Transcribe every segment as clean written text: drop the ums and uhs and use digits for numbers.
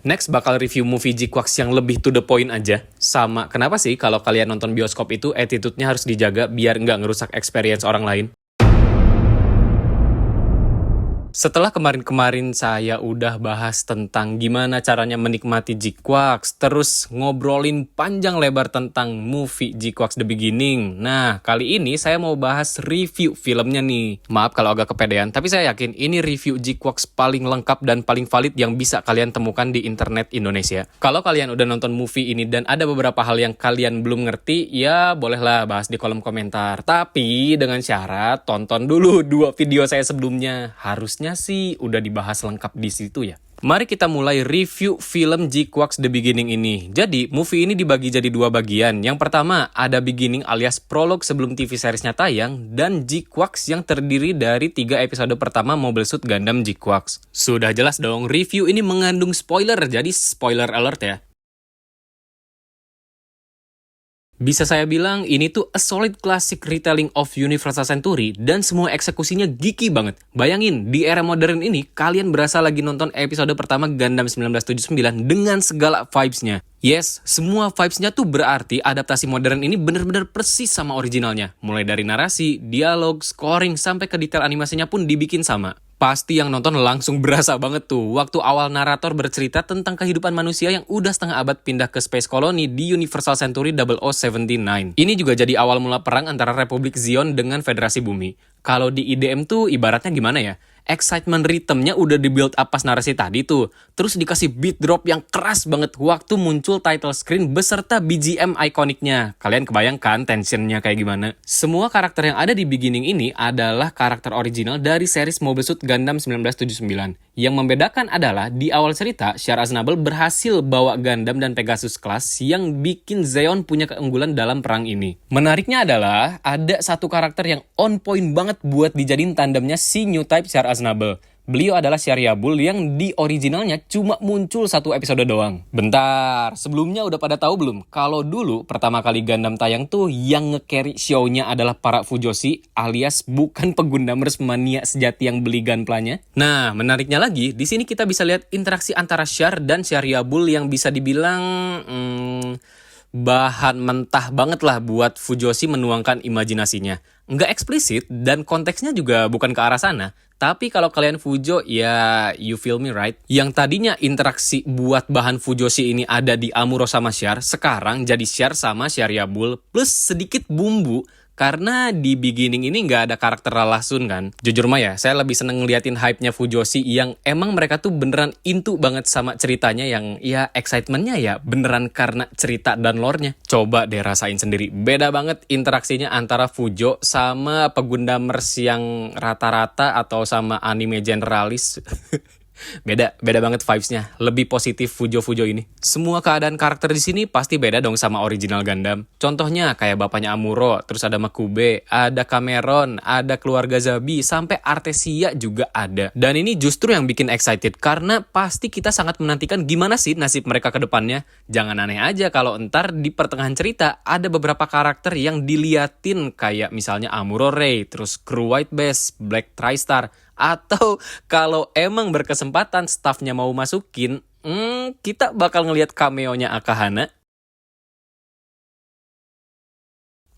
Next bakal review movie Jikwax yang lebih to the point aja. Sama, kenapa sih kalau kalian nonton bioskop itu attitude-nya harus dijaga biar nggak ngerusak experience orang lain? Setelah kemarin-kemarin saya udah bahas tentang gimana caranya menikmati Jikwax, terus ngobrolin panjang lebar tentang movie Jikwax The Beginning. Nah, kali ini saya mau bahas review filmnya nih. Maaf kalau agak kepedean, tapi saya yakin ini review Jikwax paling lengkap dan paling valid yang bisa kalian temukan di internet Indonesia. Kalau kalian udah nonton movie ini dan ada beberapa hal yang kalian belum ngerti, ya bolehlah bahas di kolom komentar. Tapi dengan syarat tonton dulu 2 video saya sebelumnya. Harusnya sih udah dibahas lengkap di situ ya. Mari kita mulai review film Jikwax The Beginning ini. Jadi, movie ini dibagi jadi 2 bagian. Yang pertama, ada beginning alias prolog sebelum TV seriesnya tayang, dan Jikwax yang terdiri dari 3 episode pertama Mobile Suit Gundam Jikwax. Sudah jelas dong, review ini mengandung spoiler, jadi spoiler alert ya. Bisa saya bilang ini tuh a solid classic retelling of Universal Century dan semua eksekusinya geeky banget. Bayangin, di era modern ini kalian berasa lagi nonton episode pertama Gundam 1979 dengan segala vibes-nya. Yes, semua vibes-nya tuh berarti adaptasi modern ini bener-bener persis sama originalnya. Mulai dari narasi, dialog, scoring, sampai ke detail animasinya pun dibikin sama. Pasti yang nonton langsung berasa banget tuh waktu awal narator bercerita tentang kehidupan manusia yang udah setengah abad pindah ke Space Colony di Universal Century 0079. Ini juga jadi awal mula perang antara Republik Zion dengan Federasi Bumi. Kalau di IDM tuh ibaratnya gimana ya? Excitement rhythm-nya udah di-build up pas narasi tadi tuh. Terus dikasih beat drop yang keras banget waktu muncul title screen beserta BGM ikoniknya. Kalian kebayangkan tensionnya kayak gimana? Semua karakter yang ada di beginning ini adalah karakter original dari series Mobile Suit Gundam 1979. Yang membedakan adalah di awal cerita, Char Aznable berhasil bawa Gundam dan Pegasus Class yang bikin Zeon punya keunggulan dalam perang ini. Menariknya adalah ada satu karakter yang on point banget buat dijadiin tandemnya si New Type Char Aznable. Beliau adalah Sharyabul yang di originalnya cuma muncul 1 episode doang. Bentar, sebelumnya udah pada tahu belum? Kalau dulu pertama kali Gundam tayang tuh yang nge-carry show-nya adalah para Fujoshi alias bukan pegundamers mania sejati yang beli gunpla-nya. Nah, menariknya lagi, di sini kita bisa lihat interaksi antara Char dan Sharyabul yang bisa dibilang bahan mentah banget lah buat Fujoshi menuangkan imajinasinya. Nggak eksplisit dan konteksnya juga bukan ke arah sana. Tapi kalau kalian Fujo, ya you feel me right? Yang tadinya interaksi buat bahan Fujoshi ini ada di Amuro sama Char, sekarang jadi Char sama Sharyabul plus sedikit bumbu. Karena di beginning ini nggak ada karakter Lalasun kan. Jujur mah ya, saya lebih seneng ngeliatin hype-nya Fujoshi yang emang mereka tuh beneran into banget sama ceritanya yang ya excitement-nya ya beneran karena cerita dan lore-nya. Coba deh rasain sendiri. Beda banget interaksinya antara Fujo sama pegundamers yang rata-rata atau sama anime generalis. Beda banget vibes-nya. Lebih positif Fujo ini. Semua keadaan karakter di sini pasti beda dong sama original Gundam. Contohnya kayak bapaknya Amuro, terus ada Makube, ada Cameron, ada keluarga Zabi, sampai Artesia juga ada. Dan ini justru yang bikin excited karena pasti kita sangat menantikan gimana sih nasib mereka ke depannya. Jangan aneh aja kalau entar di pertengahan cerita ada beberapa karakter yang diliatin kayak misalnya Amuro Ray, terus kru White Base, Black TriStar. Atau kalau emang berkesempatan staffnya mau masukin, kita bakal ngelihat cameo-nya Akahana.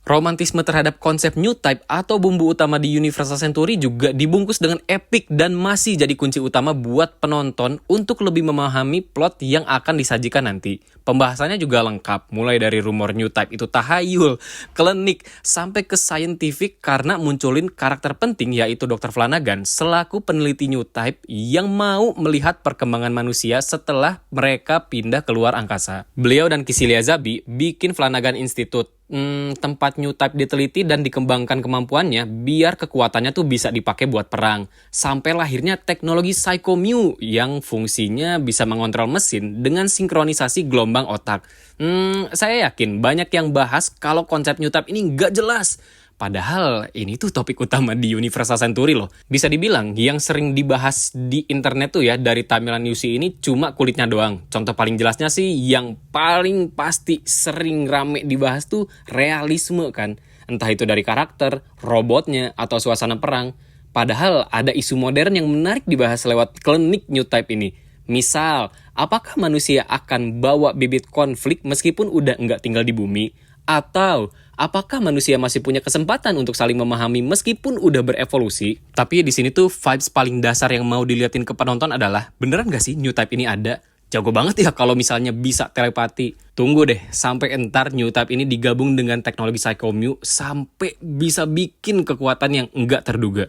Romantisme terhadap konsep New Type atau bumbu utama di Universal Century juga dibungkus dengan epic dan masih jadi kunci utama buat penonton untuk lebih memahami plot yang akan disajikan nanti. Pembahasannya juga lengkap, mulai dari rumor New Type itu tahayul, klinik, sampai ke scientific karena munculin karakter penting yaitu Dr. Flanagan selaku peneliti New Type yang mau melihat perkembangan manusia setelah mereka pindah keluar angkasa. Beliau dan Kycilia Zabi bikin Flanagan Institute, tempat New Type diteliti dan dikembangkan kemampuannya biar kekuatannya tuh bisa dipakai buat perang. Sampai lahirnya teknologi Psycho Mew yang fungsinya bisa mengontrol mesin dengan sinkronisasi gelombang otak. Saya yakin banyak yang bahas kalau konsep New Type ini nggak jelas. Padahal ini tuh topik utama di Universal Century loh. Bisa dibilang yang sering dibahas di internet tuh ya dari tampilan UC ini cuma kulitnya doang. Contoh paling jelasnya sih yang paling pasti sering rame dibahas tuh realisme kan. Entah itu dari karakter, robotnya, atau suasana perang. Padahal ada isu modern yang menarik dibahas lewat klinik New Type ini. Misal, apakah manusia akan bawa bibit konflik meskipun udah nggak tinggal di bumi? Atau, apakah manusia masih punya kesempatan untuk saling memahami meskipun udah berevolusi? Tapi di sini tuh vibes paling dasar yang mau diliatin ke penonton adalah, beneran nggak sih new type ini ada? Jago banget ya kalau misalnya bisa telepati. Tunggu deh, sampai entar new type ini digabung dengan teknologi Psychommu sampai bisa bikin kekuatan yang enggak terduga.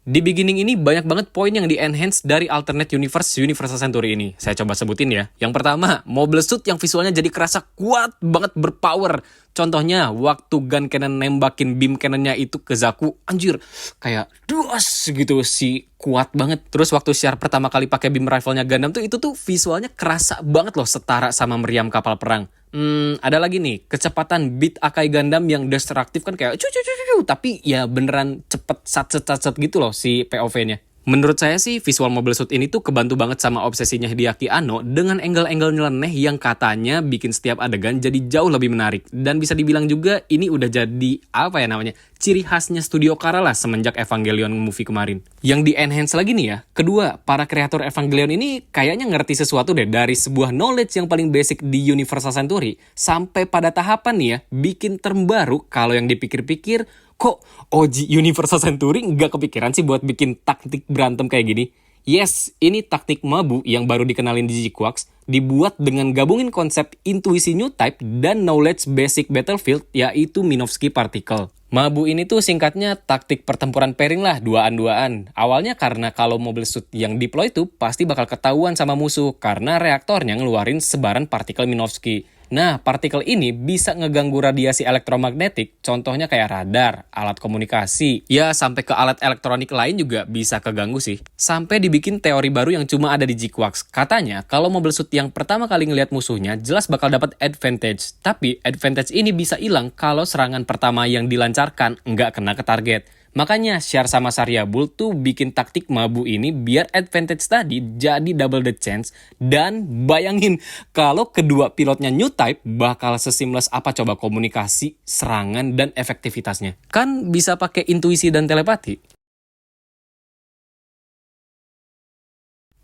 Di beginning ini banyak banget poin yang di-enhance dari alternate universe Universal Century ini. Saya coba sebutin ya. Yang pertama, mobile suit yang visualnya jadi kerasa kuat banget berpower. Contohnya, waktu gun cannon nembakin beam cannonnya itu ke Zaku, anjir, kayak duas gitu sih, kuat banget. Terus waktu Char pertama kali pakai beam rifle-nya Gundam tuh, itu tuh visualnya kerasa banget loh, setara sama meriam kapal perang. Ada lagi nih, kecepatan beat Akai Gundam yang destruktif kan kayak tapi ya beneran cepet sat-sat gitu loh si POV-nya. Menurut saya sih visual mobile suit ini tuh kebantu banget sama obsesinya Hideaki Anno dengan angle-angle nyeleneh yang katanya bikin setiap adegan jadi jauh lebih menarik. Dan bisa dibilang juga ini udah jadi ciri khasnya Studio Khara lah semenjak Evangelion movie kemarin. Yang di-enhance lagi nih ya, kedua, para kreator Evangelion ini kayaknya ngerti sesuatu deh dari sebuah knowledge yang paling basic di Universal Century sampai pada tahapan nih ya, bikin term baru kalau yang dipikir-pikir, kok OG Universal Century nggak kepikiran sih buat bikin taktik berantem kayak gini? Yes, ini taktik Mabu yang baru dikenalin di G-Quarks, dibuat dengan gabungin konsep intuisi new type dan knowledge basic battlefield, yaitu Minovsky Particle. Mabu ini tuh singkatnya taktik pertempuran pairing lah, duaan-duaan. Awalnya karena kalau mobile suit yang deploy tuh pasti bakal ketahuan sama musuh karena reaktornya ngeluarin sebaran partikel Minovsky. Nah, partikel ini bisa ngeganggu radiasi elektromagnetik, contohnya kayak radar, alat komunikasi, ya sampai ke alat elektronik lain juga bisa keganggu sih. Sampai dibikin teori baru yang cuma ada di G-Quarks. Katanya, kalau mobile suit yang pertama kali ngelihat musuhnya, jelas bakal dapat advantage. Tapi, advantage ini bisa hilang kalau serangan pertama yang dilancarkan nggak kena ke target. Makanya Char sama Saryabul tuh bikin taktik Mabu ini biar advantage tadi jadi double the chance. Dan bayangin kalau kedua pilotnya new type bakal seseamless apa coba komunikasi, serangan, dan efektivitasnya. Kan bisa pakai intuisi dan telepati.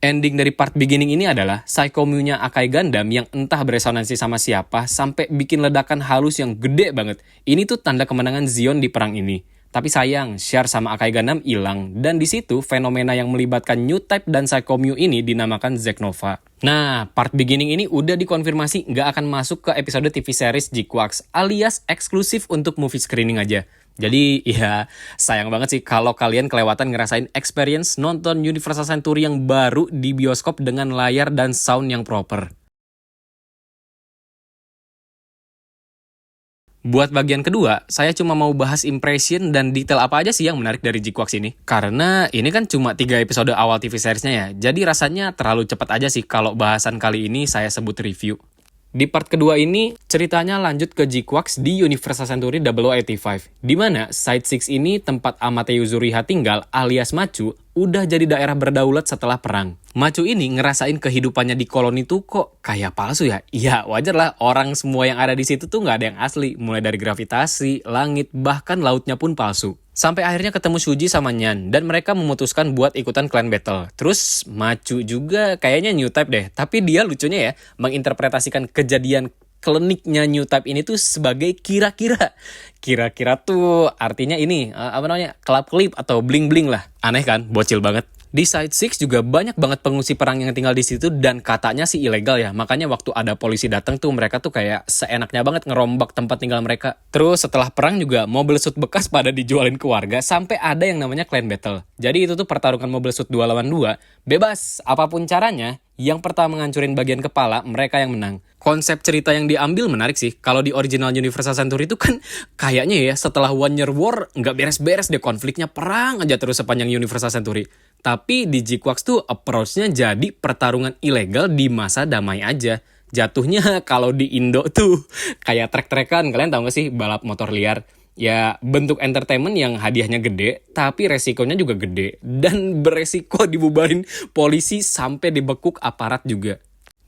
Ending dari part beginning ini adalah Psychommu-nya Akai Gundam yang entah beresonansi sama siapa sampai bikin ledakan halus yang gede banget. Ini tuh tanda kemenangan Zeon di perang ini. Tapi sayang, Char sama Akai Gundam hilang, dan di situ fenomena yang melibatkan New Type dan Psychommu ini dinamakan Zeknova. Nah, part beginning ini udah dikonfirmasi nggak akan masuk ke episode TV series G-Quarks, alias eksklusif untuk movie screening aja. Jadi ya sayang banget sih kalau kalian kelewatan ngerasain experience nonton Universal Century yang baru di bioskop dengan layar dan sound yang proper. Buat bagian kedua, saya cuma mau bahas impression dan detail apa aja sih yang menarik dari G-Quarks ini. Karena ini kan cuma 3 episode awal TV seriesnya ya, jadi rasanya terlalu cepat aja sih kalau bahasan kali ini saya sebut review. Di part kedua ini, ceritanya lanjut ke G-Quarks di Universal Century 0085, di mana Side 6 ini tempat Amaterasu Yuzuriha tinggal alias Machu, udah jadi daerah berdaulat setelah perang. Machu ini ngerasain kehidupannya di koloni tuh kok kayak palsu ya? Ya wajar lah, orang semua yang ada di situ tuh nggak ada yang asli, mulai dari gravitasi, langit, bahkan lautnya pun palsu. Sampai akhirnya ketemu Shuji sama Nyan, dan mereka memutuskan buat ikutan clan battle. Terus Machu juga kayaknya new type deh, tapi dia lucunya ya, menginterpretasikan kejadian kliniknya new type ini tuh sebagai kira-kira. Kira-kira tuh artinya ini, kelap-kelip atau bling-bling lah. Aneh kan, bocil banget. Di Side 6 juga banyak banget pengungsi perang yang tinggal di situ dan katanya sih ilegal ya. Makanya waktu ada polisi datang tuh mereka tuh kayak seenaknya banget ngerombak tempat tinggal mereka. Terus setelah perang juga mobil suit bekas pada dijualin ke warga sampai ada yang namanya clan battle. Jadi itu tuh pertarungan mobil suit 2 lawan 2. Bebas, apapun caranya, yang pertama ngancurin bagian kepala, mereka yang menang. Konsep cerita yang diambil menarik sih. Kalau di original Universal Century itu kan kayaknya ya setelah One Year War nggak beres-beres deh konfliknya, perang aja terus sepanjang Universal Century. Tapi di G-Quarks tuh approach-nya jadi pertarungan ilegal di masa damai aja. Jatuhnya kalau di Indo tuh kayak trek-trekan, kalian tahu gak sih balap motor liar? Ya bentuk entertainment yang hadiahnya gede, tapi resikonya juga gede. Dan beresiko dibubarin polisi sampai dibekuk aparat juga.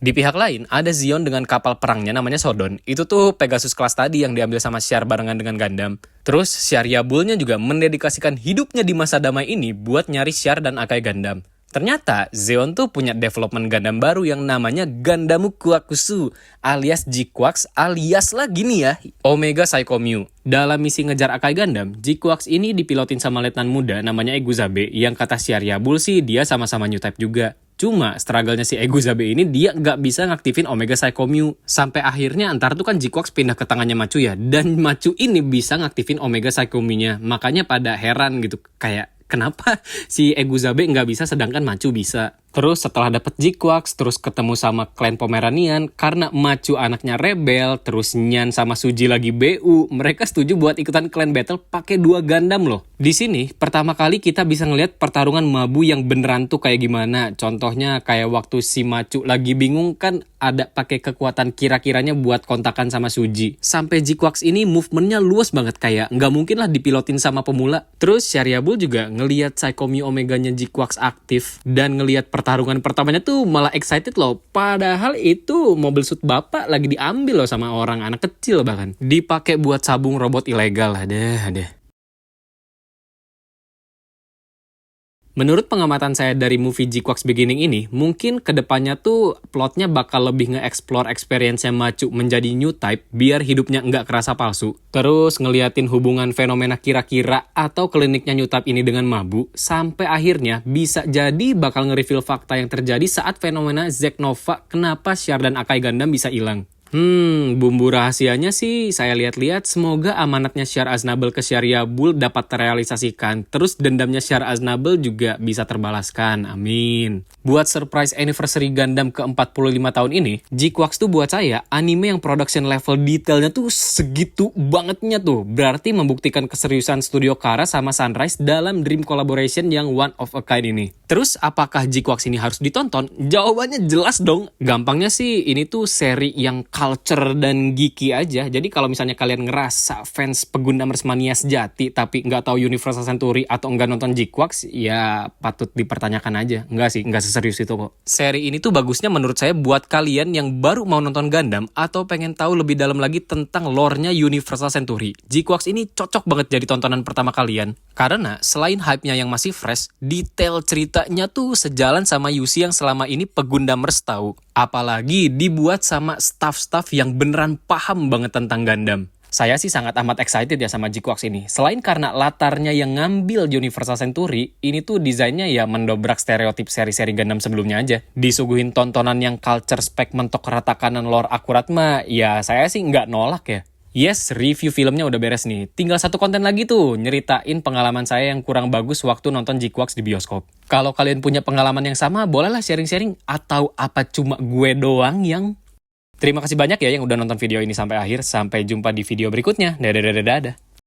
Di pihak lain, ada Zeon dengan kapal perangnya namanya Sodon. Itu tuh Pegasus kelas tadi yang diambil sama Char barengan dengan Gundam. Terus, Sharyabulnya juga mendedikasikan hidupnya di masa damai ini buat nyari Char dan Akai Gundam. Ternyata, Zeon tuh punya development Gundam baru yang namanya Gandamu Kuakusu, alias G-Quarks, alias lagi nih ya, Omega Psycho Mew. Dalam misi ngejar Akai Gundam, G-Quarks ini dipilotin sama letnan muda namanya Eguzabe, yang kata Sharyabul sih dia sama-sama new type juga. Cuma, struggle-nya si Eguzabe ini dia nggak bisa ngaktifin Omega Psycho Mew. Sampai akhirnya antar tuh kan G-Quarks pindah ke tangannya Machu ya, dan Machu ini bisa ngaktifin Omega Psycho Mew-nya. Makanya pada heran gitu, kayak kenapa si Eguzabe nggak bisa sedangkan Machu bisa? Terus setelah dapet G-Quarks, terus ketemu sama klan Pomeranian, karena Machu anaknya rebel, terus Nyan sama Suji lagi BU, mereka setuju buat ikutan clan battle pakai 2 Gundam loh. Di sini, pertama kali kita bisa ngeliat pertarungan Mabu yang beneran tuh kayak gimana. Contohnya kayak waktu si Machu lagi bingung kan ada pakai kekuatan kira-kiranya buat kontakan sama Suji. Sampai G-Quarks ini movementnya luas banget kayak nggak mungkin lah dipilotin sama pemula. Terus Sharyabul juga ngeliat Psycho Mew Omeganya G-Quarks aktif dan ngeliat pertarungan pertamanya tuh malah excited loh. Padahal itu mobil suit bapak lagi diambil loh sama orang anak kecil bahkan. Dipakai buat sabung robot ilegal. Ada. Menurut pengamatan saya dari movie G-Quarks Beginning ini, mungkin kedepannya tuh plotnya bakal lebih nge-explore experience-nya Machu menjadi new type biar hidupnya nggak kerasa palsu. Terus ngeliatin hubungan fenomena kira-kira atau kliniknya new type ini dengan Mabu, sampai akhirnya bisa jadi bakal nge-reveal fakta yang terjadi saat fenomena Zeknova kenapa Char dan Akai Gundam bisa hilang. Bumbu rahasianya sih saya lihat-lihat semoga amanatnya Char Aznable ke Sharyabul dapat terrealisasikan. Terus dendamnya Char Aznable juga bisa terbalaskan. Amin. Buat surprise anniversary Gundam ke-45 tahun ini, G-Quarks tuh buat saya anime yang production level detailnya tuh segitu bangetnya tuh. Berarti membuktikan keseriusan studio Kara sama Sunrise dalam dream collaboration yang one of a kind ini. Terus apakah G-Quarks ini harus ditonton? Jawabannya jelas dong. Gampangnya sih ini tuh seri yang culture dan geeky aja. Jadi kalau misalnya kalian ngerasa fans Pegundam Mania sejati tapi nggak tahu Universal Century atau nggak nonton G-Quarks, ya patut dipertanyakan aja. Nggak sih, nggak seserius itu kok. Seri ini tuh bagusnya menurut saya buat kalian yang baru mau nonton Gundam atau pengen tahu lebih dalam lagi tentang lore-nya Universal Century. G-Quarks ini cocok banget jadi tontonan pertama kalian. Karena selain hype-nya yang masih fresh, detail ceritanya tuh sejalan sama Yusi yang selama ini Pegundamers tahu. Apalagi dibuat sama staff-staff yang beneran paham banget tentang Gundam. Saya sih sangat amat excited ya sama G-Quarks ini. Selain karena latarnya yang ngambil Universal Century, ini tuh desainnya ya mendobrak stereotip seri-seri Gundam sebelumnya aja. Disuguhin tontonan yang culture spek mentok rata kanan lore akurat mah, ya saya sih nggak nolak ya. Yes, review filmnya udah beres nih. Tinggal satu konten lagi tuh, nyeritain pengalaman saya yang kurang bagus waktu nonton G-Quarks di bioskop. Kalau kalian punya pengalaman yang sama, bolehlah sharing-sharing. Atau apa cuma gue doang yang... Terima kasih banyak ya yang udah nonton video ini sampai akhir. Sampai jumpa di video berikutnya. Dadah.